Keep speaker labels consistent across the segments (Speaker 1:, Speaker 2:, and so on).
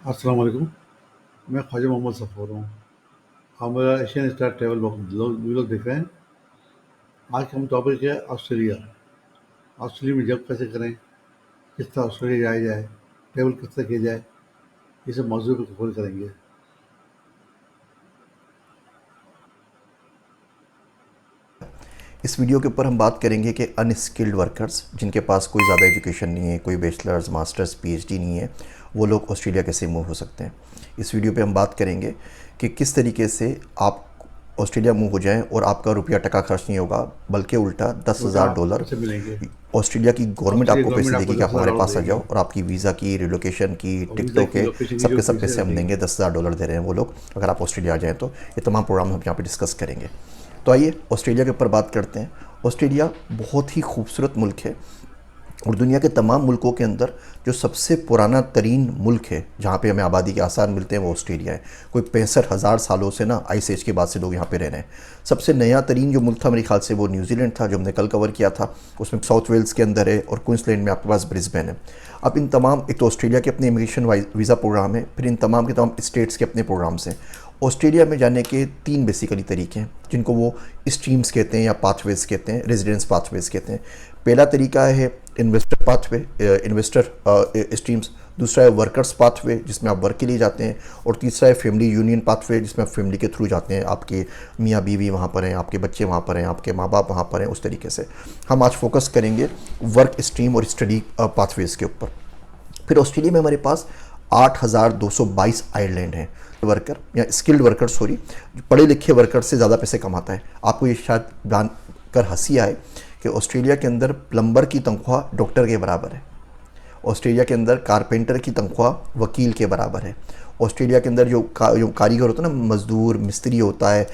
Speaker 1: अस्सलाम वालेकुम। मैं ख्वाजा मोहम्मद सफ़र हूँ। हमारा एशियन स्टार ट्रैवल व्लॉग देख रहे हैं। आज का हम टॉपिक है ऑस्ट्रेलिया। ऑस्ट्रेलिया में जॉब कैसे करें, किस तरह ऑस्ट्रेलिया जाया जाए, ट्रैवल किस तरह किया जाए, ये सब मौजूद पर कवर करेंगे।
Speaker 2: इस वीडियो के ऊपर हम बात करेंगे कि अनस्किल्ड वर्कर्स जिनके पास कोई ज़्यादा एजुकेशन नहीं है, कोई बैचलर्स मास्टर्स पीएचडी नहीं है, वो लोग ऑस्ट्रेलिया कैसे मूव हो सकते हैं। इस वीडियो पे हम बात करेंगे कि किस तरीके से आप ऑस्ट्रेलिया मूव हो जाएं और आपका रुपया टका खर्च नहीं होगा, बल्कि उल्टा
Speaker 1: उल्टा
Speaker 2: $10,000
Speaker 1: पैसे मिलेंगे।
Speaker 2: ऑस्ट्रेलिया की गवर्नमेंट
Speaker 1: ऑस्ट्रेलिया
Speaker 2: आपको
Speaker 1: गवर्नमेंट
Speaker 2: पैसे
Speaker 1: आपको
Speaker 2: देगी कि
Speaker 1: दस
Speaker 2: आप
Speaker 1: हज़ार
Speaker 2: हमारे
Speaker 1: डॉलर
Speaker 2: पास आ
Speaker 1: देगी
Speaker 2: जाओ, और आपकी वीज़ा की, रिलोकेशन की,
Speaker 1: और वीज़ा
Speaker 2: टिकटों
Speaker 1: की
Speaker 2: के
Speaker 1: लोकेशन की जो
Speaker 2: सबके सब
Speaker 1: फीस
Speaker 2: पैसे
Speaker 1: है
Speaker 2: हम
Speaker 1: देगी।
Speaker 2: देंगे। $10,000 दे रहे हैं वो लोग अगर आप ऑस्ट्रेलिया आ जाएँ तो। ये तमाम प्रोग्राम हम यहाँ पे डिस्कस करेंगे। तो आइए ऑस्ट्रेलिया के ऊपर बात करते हैं। ऑस्ट्रेलिया बहुत ही खूबसूरत मुल्क है और दुनिया के तमाम मुल्कों के अंदर जो सबसे पुराना तरीन मुल्क है जहाँ पे हमें आबादी के आसार मिलते हैं वो ऑस्ट्रेलिया है। कोई 65,000 सालों से ना आइस एज के बाद से लोग यहाँ पे रह रहे हैं। सबसे नया तरीन जो मुल्क था मेरे ख्याल से वो न्यूजीलैंड था, जो हमने कल कवर किया था। उसमें साउथ वेल्स के अंदर है और क्वींसलैंड में आपके पास ब्रिस्बेन है। अब इन तमाम, एक तो ऑस्ट्रेलिया के अपने इमिग्रेशन वीज़ा प्रोग्राम है, फिर इन तमाम के तमाम स्टेट्स के अपने प्रोग्राम्स हैं। ऑस्ट्रेलिया में जाने के 3 बेसिकली तरीके हैं जिनको वो स्ट्रीम्स कहते हैं या पाथवेज कहते हैं, रेजिडेंस पाथवेज कहते हैं। पहला तरीका है इन्वेस्टर पाथवे, इन्वेस्टर स्ट्रीम्स। दूसरा है वर्कर्स पाथवे जिसमें आप वर्क के लिए जाते हैं, और तीसरा है फैमिली यूनियन पाथवे जिसमें आप फैमिली के थ्रू जाते हैं। आपके मियाँ बीवी वहाँ पर हैं, आपके बच्चे वहाँ पर हैं, आपके माँ बाप वहाँ पर हैं, उस तरीके से। हम आज फोकस करेंगे वर्क स्ट्रीम और स्टडी पाथवेज के ऊपर। फिर ऑस्ट्रेलिया में हमारे पास 8,222 आयरलैंड हैं वर्कर, या स्किल्ड वर्कर सॉरी, पढ़े लिखे वर्कर से ज़्यादा पैसे कमाता है। आपको ये शायद जान कर हंसी आए कि ऑस्ट्रेलिया के अंदर प्लम्बर की तनख्वाह डॉक्टर के बराबर है। ऑस्ट्रेलिया के अंदर कारपेंटर की तनख्वाह वकील के बराबर है। ऑस्ट्रेलिया के अंदर जो कारीगर होता है ना, मज़दूर मिस्त्री होता है,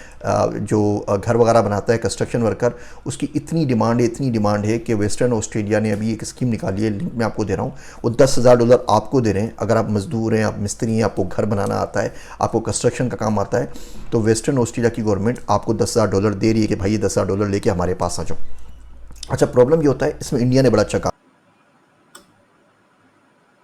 Speaker 2: जो घर वगैरह बनाता है, कंस्ट्रक्शन वर्कर, उसकी इतनी डिमांड है कि वेस्टर्न ऑस्ट्रेलिया ने अभी एक स्कीम निकाली है, लिंक मैं आपको दे रहा हूँ। वो $10,000 आपको दे रहे हैं अगर आप मज़दूर हैं, आप मिस्त्री हैं, आपको घर बनाना आता है, आपको कंस्ट्रक्शन का काम आता है। तो वेस्टर्न ऑस्ट्रेलिया की गवर्नमेंट आपको $10,000 दे रही है कि भाई ये $10,000 लेके हमारे पास आ जाओ। अच्छा, प्रॉब्लम ये होता है इसमें इंडिया ने बड़ा अच्छा काम।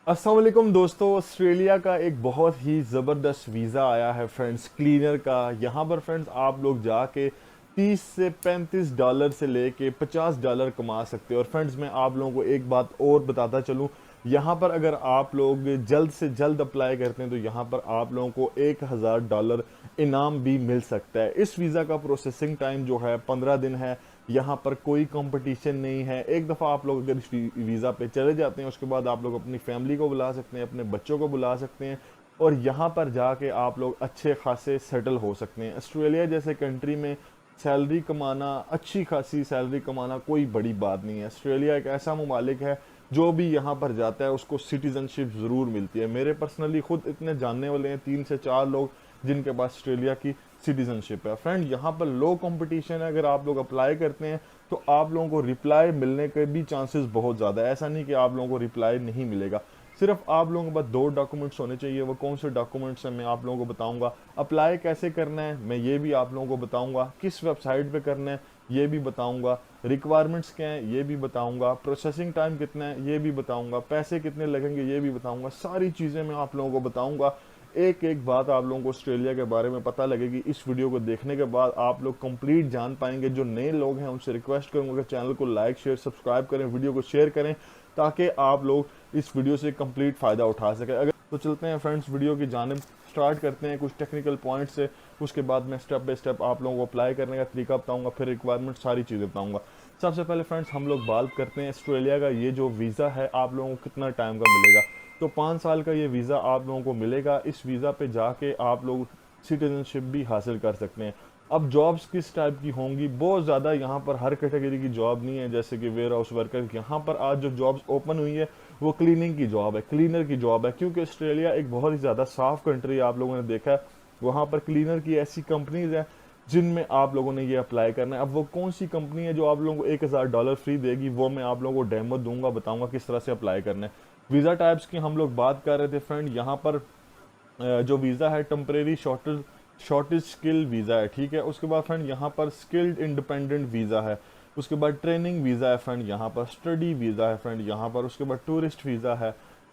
Speaker 3: अस्सलाम वालेकुम दोस्तों, ऑस्ट्रेलिया का एक बहुत ही ज़बरदस्त वीज़ा आया है फ्रेंड्स, क्लीनर का। यहाँ पर फ्रेंड्स आप लोग जाके 30 से $35 से लेके $50 कमा सकते हो। और फ्रेंड्स मैं आप लोगों को एक बात और बताता चलूँ, यहाँ पर अगर आप लोग जल्द से जल्द अप्लाई करते हैं तो यहाँ पर आप लोगों को $1,000 इनाम भी मिल सकता है। इस वीज़ा का प्रोसेसिंग टाइम जो है 15 दिन है। यहाँ पर कोई कंपटीशन नहीं है। एक दफ़ा आप लोग अगर इस वीज़ा पे चले जाते हैं, उसके बाद आप लोग अपनी फैमिली को बुला सकते हैं, अपने बच्चों को बुला सकते हैं, और यहाँ पर जाके आप लोग अच्छे खासे सेटल हो सकते हैं। ऑस्ट्रेलिया जैसे कंट्री में सैलरी कमाना, अच्छी खासी सैलरी कमाना कोई बड़ी बात नहीं है। ऑस्ट्रेलिया एक ऐसा ममालिक है जो भी यहाँ पर जाता है उसको सिटीजनशिप ज़रूर मिलती है। मेरे पर्सनली खुद इतने जानने वाले हैं 3 से 4 लोग जिनके पास ऑस्ट्रेलिया की सिटीजनशिप है। फ्रेंड यहाँ पर लो कंपटीशन है। अगर आप लोग अप्लाई करते हैं तो आप लोगों को रिप्लाई मिलने के भी चांसेस बहुत ज़्यादा है। ऐसा नहीं कि आप लोगों को रिप्लाई नहीं मिलेगा। सिर्फ आप लोगों के पास 2 डॉक्यूमेंट्स होने चाहिए। वो कौन से डॉक्यूमेंट्स हैं मैं आप लोगों को बताऊंगा। अप्लाई कैसे करना है मैं ये भी आप लोगों को बताऊंगा। किस वेबसाइट पे करना है ये भी बताऊंगा। रिक्वायरमेंट्स क्या हैं ये भी बताऊंगा। प्रोसेसिंग टाइम कितना है ये भी बताऊंगा। पैसे कितने लगेंगे ये भी बताऊंगा। सारी चीज़ें मैं आप लोगों को बताऊंगा। एक एक बात आप लोगों को ऑस्ट्रेलिया के बारे में पता लगेगी। इस वीडियो को देखने के बाद आप लोग कंप्लीट जान पाएंगे। जो नए लोग हैं उनसे रिक्वेस्ट करूंगा कि चैनल को लाइक शेयर सब्सक्राइब करें, वीडियो को शेयर करें, ताकि आप लोग इस वीडियो से कंप्लीट फ़ायदा उठा सकें। अगर तो चलते हैं फ्रेंड्स वीडियो की जानिब, स्टार्ट करते हैं कुछ टेक्निकल पॉइंट से। उसके बाद मैं स्टेप बाय स्टेप आप लोगों को अप्लाई करने का तरीका बताऊंगा, फिर रिक्वायरमेंट सारी चीज़ें बताऊंगा। सबसे पहले फ्रेंड्स हम लोग बात करते हैं ऑस्ट्रेलिया का। ये जो वीज़ा है आप लोगों को कितना टाइम का मिलेगा। तो 5 साल का ये वीज़ा आप लोगों को मिलेगा। इस वीज़ा पे जाके आप लोग सिटीजनशिप भी हासिल कर सकते हैं। अब जॉब्स किस टाइप की होंगी, बहुत ज़्यादा यहाँ पर हर कैटेगरी की जॉब नहीं है। जैसे कि वेयर हाउस वर्कर, यहाँ पर आज जो जॉब्स ओपन हुई है वो क्लीनिंग की जॉब है, क्लीनर की जॉब है। क्योंकि ऑस्ट्रेलिया एक बहुत ही ज़्यादा साफ कंट्री है, आप लोगों ने देखा है। वहाँ पर क्लीनर की ऐसी कंपनीज हैं जिनमें आप लोगों ने ये अप्लाई करना है। अब वो कौन सी कंपनी है जो आप लोगों को $1,000 फ्री देगी, वो मैं आप लोगों को डेमो दूंगा, बताऊंगा किस तरह से अप्लाई करना है। वीज़ा टाइप्स की हम लोग बात कर रहे थे फ्रेंड। यहाँ पर जो वीज़ा है टेम्परेरी शॉर्टेज स्किल वीज़ा है, ठीक है। उसके बाद फ्रेंड यहाँ पर स्किल्ड इंडिपेंडेंट वीज़ा है। उसके बाद ट्रेनिंग वीज़ा है फ्रेंड, यहाँ पर स्टडी वीज़ा है फ्रेंड, यहाँ पर उसके बाद टूरिस्ट वीज़ा है।